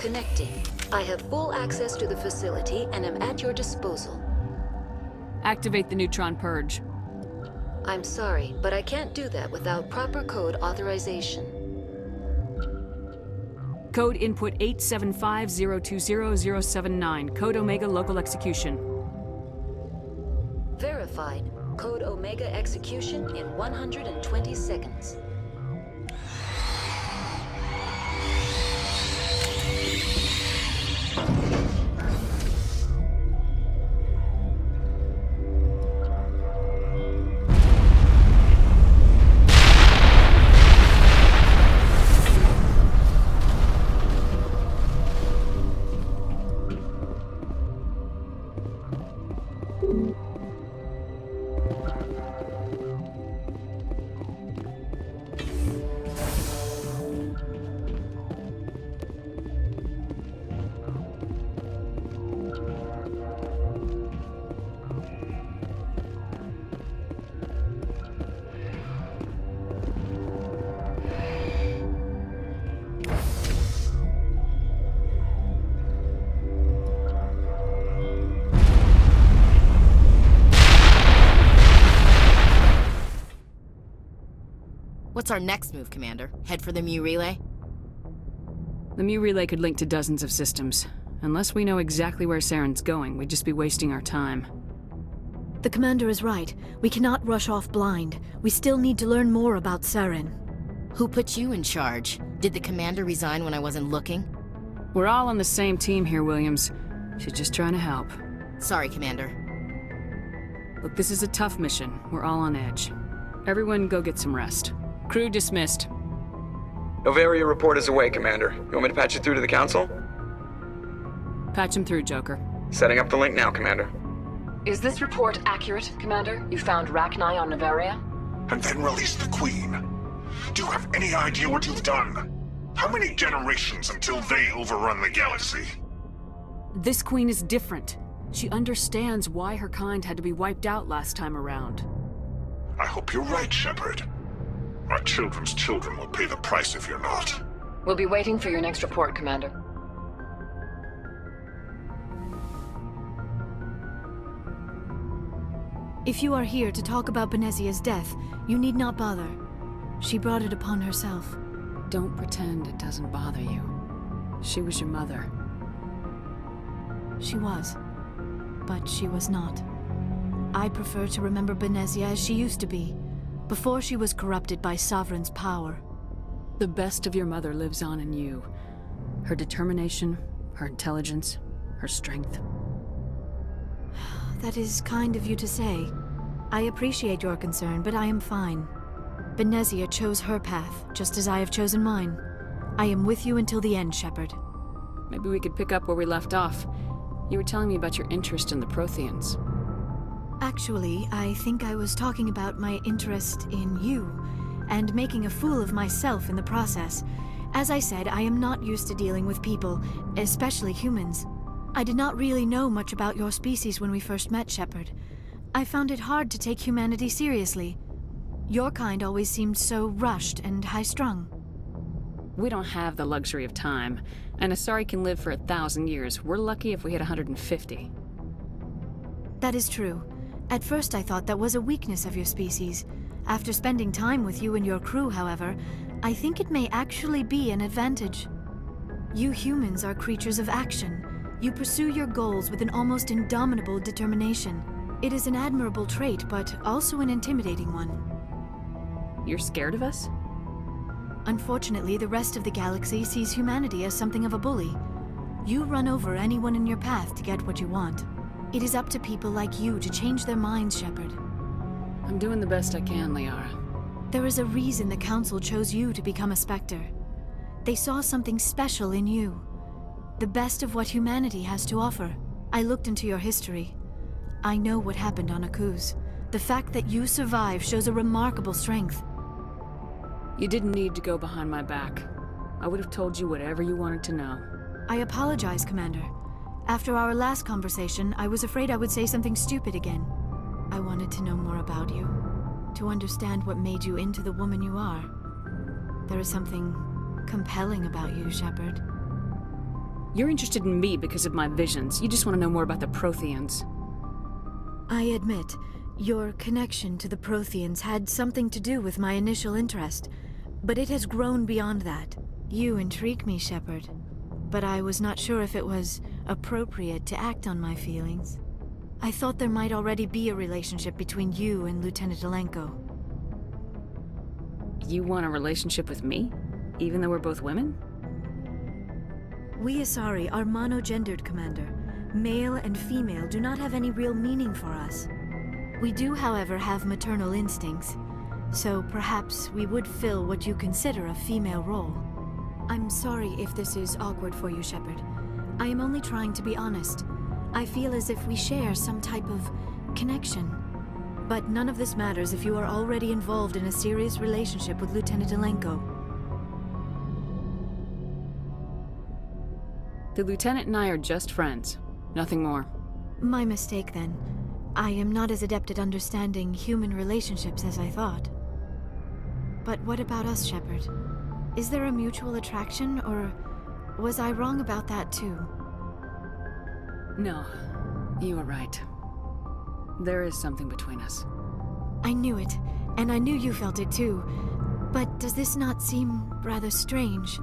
Connecting. I have full access to the facility and am at your disposal. Activate the neutron purge. I'm sorry, but I can't do that without proper code authorization. Code input 875020079. Code Omega local execution. Verified. Code Omega execution in 120 seconds. What's our next move, Commander? Head for the Mu Relay? The Mu Relay could link to dozens of systems. Unless we know exactly where Saren's going, we'd just be wasting our time. The Commander is right. We cannot rush off blind. We still need to learn more about Saren. Who put you in charge? Did the Commander resign when I wasn't looking? We're all on the same team here, Williams. She's just trying to help. Sorry, Commander. Look, this is a tough mission. We're all on edge. Everyone go get some rest. Crew dismissed. Noveria report is away, Commander. You want me to patch you through to the Council? Patch him through, Joker. Setting up the link now, Commander. Is this report accurate, Commander? You found Rachni on Noveria? And then released the Queen. Do you have any idea what you've done? How many generations until they overrun the galaxy? This Queen is different. She understands why her kind had to be wiped out last time around. I hope you're right, Shepard. Our children's children will pay the price if you're not. We'll be waiting for your next report, Commander. If you are here to talk about Benezia's death, you need not bother. She brought it upon herself. Don't pretend it doesn't bother you. She was your mother. She was. But she was not. I prefer to remember Benezia as she used to be, before she was corrupted by Sovereign's power. The best of your mother lives on in you. Her determination, her intelligence, her strength. That is kind of you to say. I appreciate your concern, but I am fine. Benezia chose her path, just as I have chosen mine. I am with you until the end, Shepard. Maybe we could pick up where we left off. You were telling me about your interest in the Protheans. Actually, I think I was talking about my interest in you, and making a fool of myself in the process. As I said, I am not used to dealing with people, especially humans. I did not really know much about your species when we first met, Shepard. I found it hard to take humanity seriously. Your kind always seemed so rushed and high-strung. We don't have the luxury of time, and Asari can live for 1,000 years. We're lucky if we hit 150. That is true. At first I thought that was a weakness of your species. After spending time with you and your crew, however, I think it may actually be an advantage. You humans are creatures of action. You pursue your goals with an almost indomitable determination. It is an admirable trait, but also an intimidating one. You're scared of us? Unfortunately, the rest of the galaxy sees humanity as something of a bully. You run over anyone in your path to get what you want. It is up to people like you to change their minds, Shepard. I'm doing the best I can, Liara. There is a reason the Council chose you to become a Spectre. They saw something special in you. The best of what humanity has to offer. I looked into your history. I know what happened on Akuz. The fact that you survived shows a remarkable strength. You didn't need to go behind my back. I would have told you whatever you wanted to know. I apologize, Commander. After our last conversation, I was afraid I would say something stupid again. I wanted to know more about you, to understand what made you into the woman you are. There is something compelling about you, Shepard. You're interested in me because of my visions. You just want to know more about the Protheans. I admit, your connection to the Protheans had something to do with my initial interest, but it has grown beyond that. You intrigue me, Shepard, but I was not sure if it was appropriate to act on my feelings. I thought there might already be a relationship between you and Lieutenant Alenko. You want a relationship with me? Even though we're both women? We Asari are monogendered, Commander. Male and female do not have any real meaning for us. We do, however, have maternal instincts, so perhaps we would fill what you consider a female role. I'm sorry if this is awkward for you, Shepard. I am only trying to be honest. I feel as if we share some type of connection. But none of this matters if you are already involved in a serious relationship with Lieutenant Alenko. The Lieutenant and I are just friends. Nothing more. My mistake, then. I am not as adept at understanding human relationships as I thought. But what about us, Shepard? Is there a mutual attraction, or was I wrong about that too? No, you were right. There is something between us. I knew it, and I knew you felt it too. But does this not seem rather strange?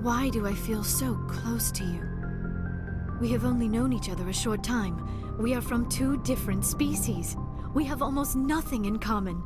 Why do I feel so close to you? We have only known each other a short time. We are from two different species. We have almost nothing in common.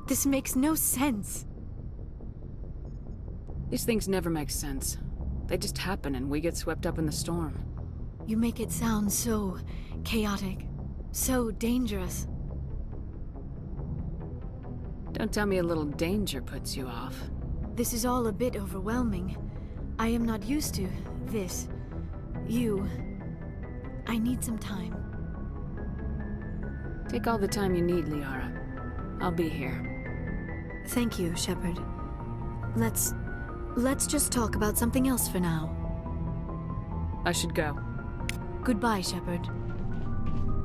This makes no sense. These things never make sense. They just happen and we get swept up in the storm. You make it sound so chaotic, so dangerous. Don't tell me a little danger puts you off. This is all a bit overwhelming. I am not used to this. You. I need some time. Take all the time you need, Liara. I'll be here. Thank you, Shepard. Let's just talk about something else for now. I should go. Goodbye, Shepard.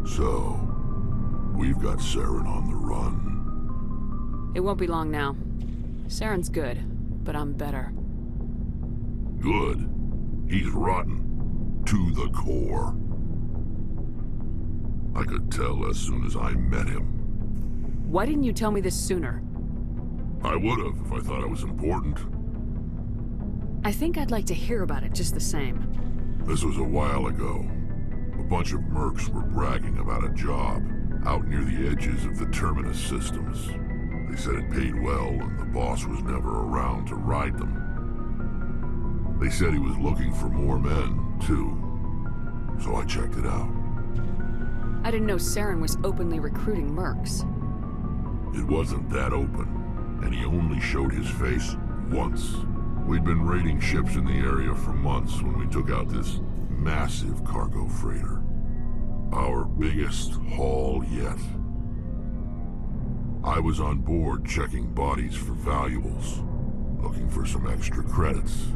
So, we've got Saren on the run. It won't be long now. Saren's good, but I'm better. Good. He's rotten. To the core. I could tell as soon as I met him. Why didn't you tell me this sooner? I would've if I thought it was important. I think I'd like to hear about it just the same. This was a while ago. A bunch of mercs were bragging about a job out near the edges of the Terminus systems. They said it paid well and the boss was never around to ride them. They said he was looking for more men, too. So I checked it out. I didn't know Saren was openly recruiting mercs. It wasn't that open, and he only showed his face once. We'd been raiding ships in the area for months when we took out this massive cargo freighter. Our biggest haul yet. I was on board checking bodies for valuables, looking for some extra credits.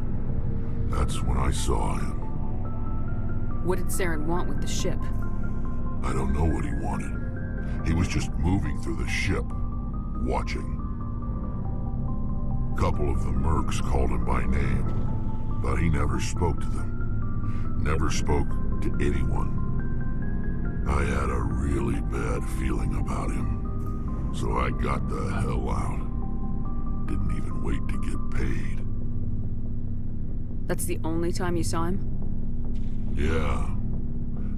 That's when I saw him. What did Saren want with the ship? I don't know what he wanted. He was just moving through the ship, watching. A couple of the mercs called him by name, but he never spoke to them. Never spoke to anyone. I had a really bad feeling about him, so I got the hell out. Didn't even wait to get paid. That's the only time you saw him? Yeah.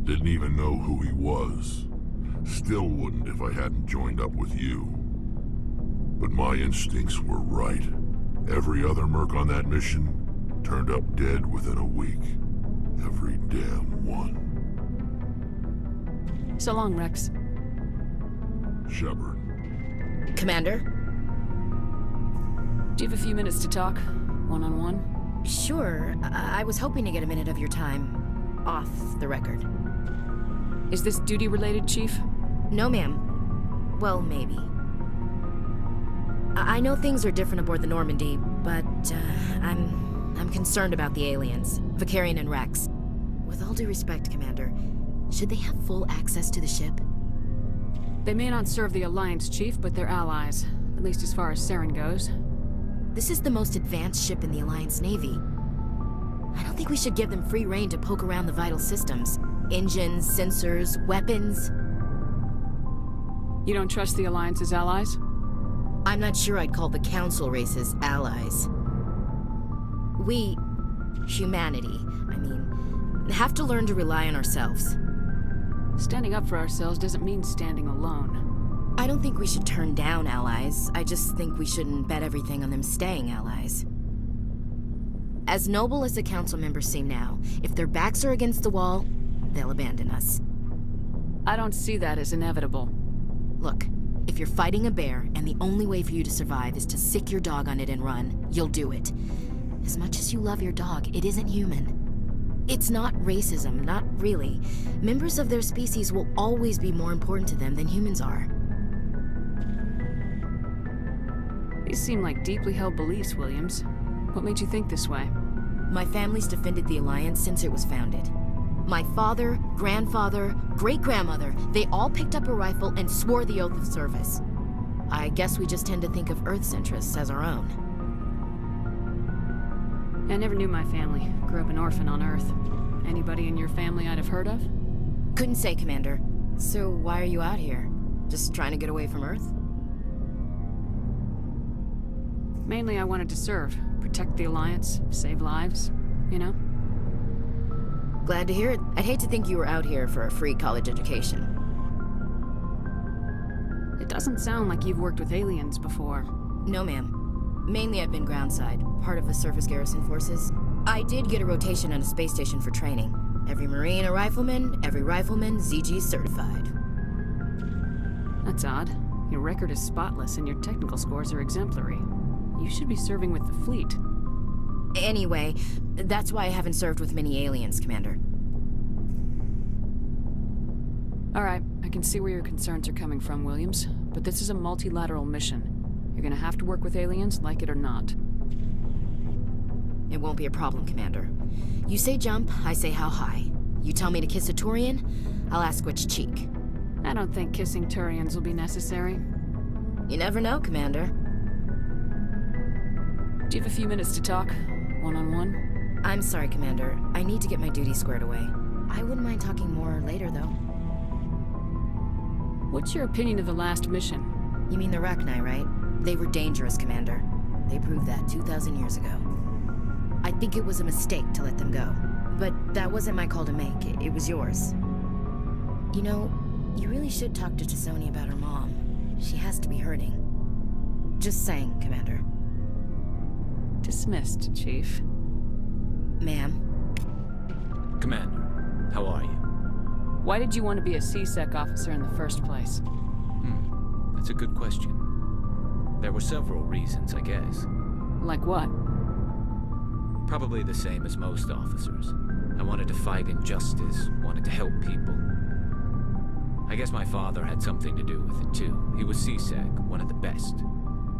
Didn't even know who he was. Still wouldn't if I hadn't joined up with you. But my instincts were right. Every other merc on that mission turned up dead within a week. Every damn one. So long, Rex. Shepard. Commander? Do you have a few minutes to talk? One-on-one? Sure. I was hoping to get a minute of your time. Off the record. Is this duty-related, Chief? No, ma'am. Well, maybe. I know things are different aboard the Normandy, but I'm concerned about the aliens, Vicarian and Rex. With all due respect, Commander, should they have full access to the ship? They may not serve the Alliance, Chief, but they're allies. At least as far as Saren goes. This is the most advanced ship in the Alliance Navy. I don't think we should give them free rein to poke around the vital systems. Engines, sensors, weapons. You don't trust the Alliance's allies? I'm not sure I'd call the Council races allies. We, humanity, I mean, have to learn to rely on ourselves. Standing up for ourselves doesn't mean standing alone. I don't think we should turn down allies. I just think we shouldn't bet everything on them staying allies. As noble as the Council members seem now, if their backs are against the wall, they'll abandon us. I don't see that as inevitable. Look, if you're fighting a bear and the only way for you to survive is to sick your dog on it and run, you'll do it. As much as you love your dog, it isn't human. It's not racism, not really. Members of their species will always be more important to them than humans are. These seem like deeply held beliefs, Williams. What made you think this way? My family's defended the Alliance since it was founded. My father, grandfather, great-grandmother, they all picked up a rifle and swore the oath of service. I guess we just tend to think of Earth's interests as our own. I never knew my family. Grew up an orphan on Earth. Anybody in your family I'd have heard of? Couldn't say, Commander. So why are you out here? Just trying to get away from Earth? Mainly I wanted to serve. Protect the Alliance, save lives, you know? Glad to hear it. I'd hate to think you were out here for a free college education. It doesn't sound like you've worked with aliens before. No, ma'am. Mainly I've been groundside, part of the surface garrison forces. I did get a rotation on a space station for training. Every Marine a rifleman, every rifleman ZG certified. That's odd. Your record is spotless and your technical scores are exemplary. You should be serving with the fleet. Anyway, that's why I haven't served with many aliens, Commander. Alright, I can see where your concerns are coming from, Williams. But this is a multilateral mission. You're gonna have to work with aliens, like it or not. It won't be a problem, Commander. You say jump, I say how high. You tell me to kiss a Turian, I'll ask which cheek. I don't think kissing Turians will be necessary. You never know, Commander. Do you have a few minutes to talk? One-on-one? I'm sorry, Commander. I need to get my duties squared away. I wouldn't mind talking more later, though. What's your opinion of the last mission? You mean the Rachni, right? They were dangerous, Commander. They proved that 2,000 years ago. I think it was a mistake to let them go. But that wasn't my call to make. It was yours. You know, you really should talk to T'Soni about her mom. She has to be hurting. Just saying, Commander. Dismissed, Chief. Ma'am? Commander, how are you? Why did you want to be a C-Sec officer in the first place? That's a good question. There were several reasons, I guess. Like what? Probably the same as most officers. I wanted to fight injustice, wanted to help people. I guess my father had something to do with it too. He was C-Sec, one of the best.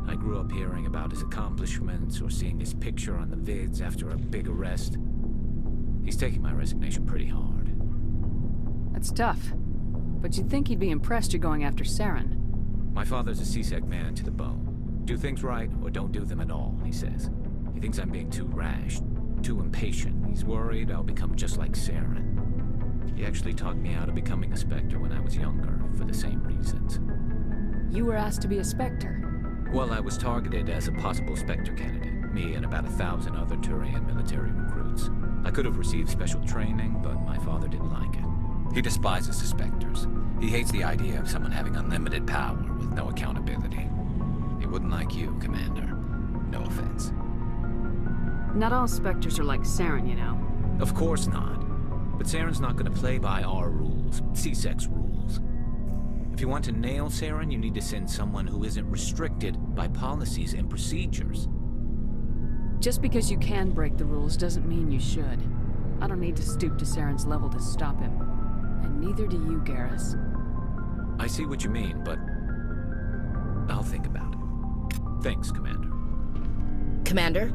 I grew up hearing about his accomplishments or seeing his picture on the vids after a big arrest. He's taking my resignation pretty hard. That's tough. But you'd think he'd be impressed you're going after Saren. My father's a C-Sec man to the bone. Do things right or don't do them at all, he says. He thinks I'm being too rash, too impatient. He's worried I'll become just like Saren. He actually talked me out of becoming a Spectre when I was younger, for the same reasons. You were asked to be a Spectre. Well, I was targeted as a possible Spectre candidate, me and about 1,000 other Turian military recruits. I could have received special training, but my father didn't like it. He despises the Spectres. He hates the idea of someone having unlimited power with no accountability. He wouldn't like you, Commander. No offense. Not all Spectres are like Saren, you know. Of course not. But Saren's not going to play by our rules, C-Sec's rules. If you want to nail Saren, you need to send someone who isn't restricted by policies and procedures. Just because you can break the rules doesn't mean you should. I don't need to stoop to Saren's level to stop him. And neither do you, Garrus. I see what you mean, but I'll think about it. Thanks, Commander. Commander?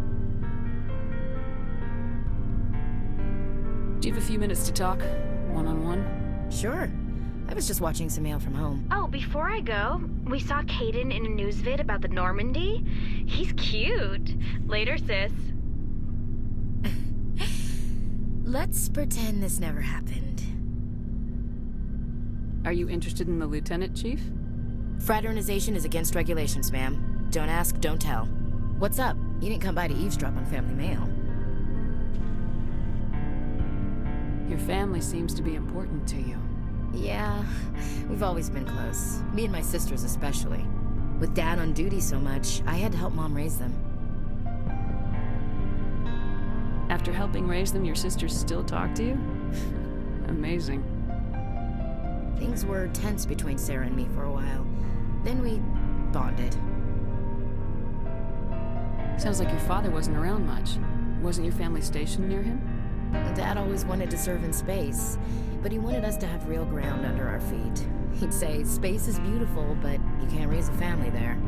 Do you have a few minutes to talk? One-on-one? Sure. I was just watching some mail from home. Oh, before I go, we saw Caden in a news vid about the Normandy. He's cute. Later, sis. Let's pretend this never happened. Are you interested in the lieutenant, Chief? Fraternization is against regulations, ma'am. Don't ask, don't tell. What's up? You didn't come by to eavesdrop on family mail. Your family seems to be important to you. Yeah, we've always been close. Me and my sisters especially. With Dad on duty so much, I had to help Mom raise them. After helping raise them, your sisters still talk to you? Amazing. Things were tense between Sarah and me for a while. Then we bonded. Sounds like your father wasn't around much. Wasn't your family stationed near him? Dad always wanted to serve in space, but he wanted us to have real ground under our feet. He'd say, space is beautiful, but you can't raise a family there.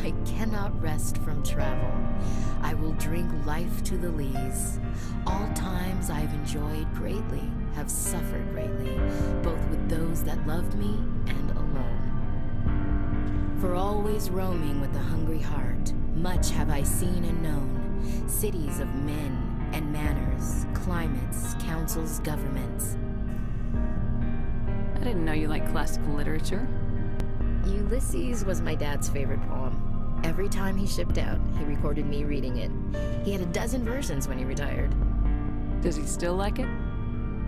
I cannot rest from travel. I will drink life to the lees. All times I've enjoyed greatly, have suffered greatly, both with those that loved me and alone. For always roaming with a hungry heart, much have I seen and known, cities of men and manners, climates, councils, governments. I didn't know you liked classical literature. Ulysses was my dad's favorite poem. Every time he shipped out, he recorded me reading it. He had a dozen versions when he retired. Does he still like it?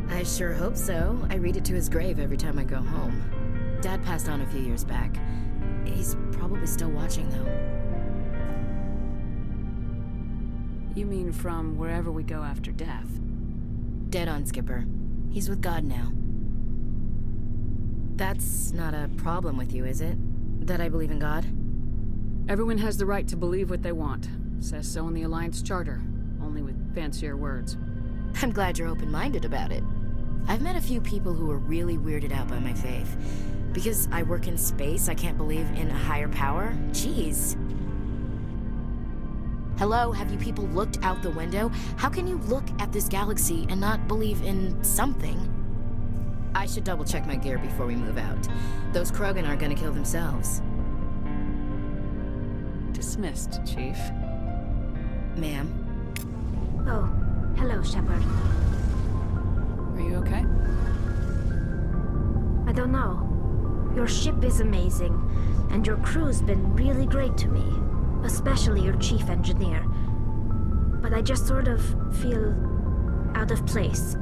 I sure hope so. I read it to his grave every time I go home. Dad passed on a few years back. He's probably still watching, though. You mean from wherever we go after death? Dead on, Skipper. He's with God now. That's not a problem with you, is it? That I believe in God? Everyone has the right to believe what they want. Says so in the Alliance Charter, only with fancier words. I'm glad you're open-minded about it. I've met a few people who are really weirded out by my faith. Because I work in space, I can't believe in a higher power? Jeez. Hello, have you people looked out the window? How can you look at this galaxy and not believe in something? I should double-check my gear before we move out. Those Krogan aren't gonna kill themselves. Dismissed, Chief. Ma'am? Oh, hello, Shepard. Are you okay? I don't know. Your ship is amazing, and your crew's been really great to me. Especially your chief engineer. But I just sort of feel out of place.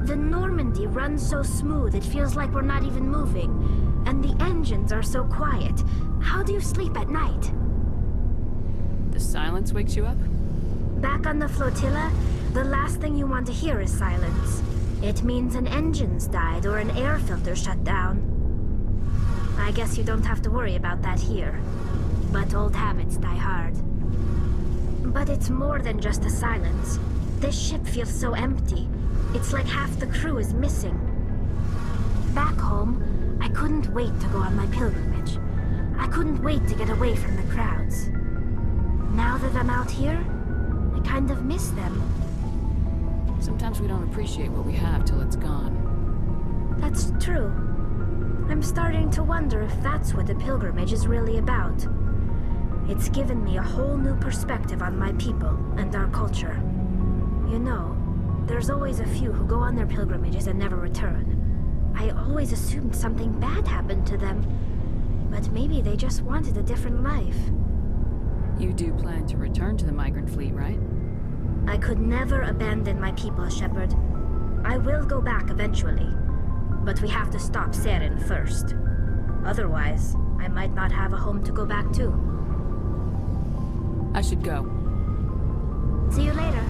The Normandy runs so smooth it feels like we're not even moving. And the engines are so quiet. How do you sleep at night? The silence wakes you up? Back on the flotilla, the last thing you want to hear is silence. It means an engine's died or an air filter shut down. I guess you don't have to worry about that here. But old habits die hard. But it's more than just a silence. This ship feels so empty. It's like half the crew is missing. Back home, I couldn't wait to go on my pilgrimage. I couldn't wait to get away from the crowds. Now that I'm out here, I kind of miss them. Sometimes we don't appreciate what we have till it's gone. That's true. I'm starting to wonder if that's what the pilgrimage is really about. It's given me a whole new perspective on my people and our culture. You know, there's always a few who go on their pilgrimages and never return. I always assumed something bad happened to them, but maybe they just wanted a different life. You do plan to return to the migrant fleet, right? I could never abandon my people, Shepard. I will go back eventually, but we have to stop Saren first. Otherwise, I might not have a home to go back to. I should go. See you later.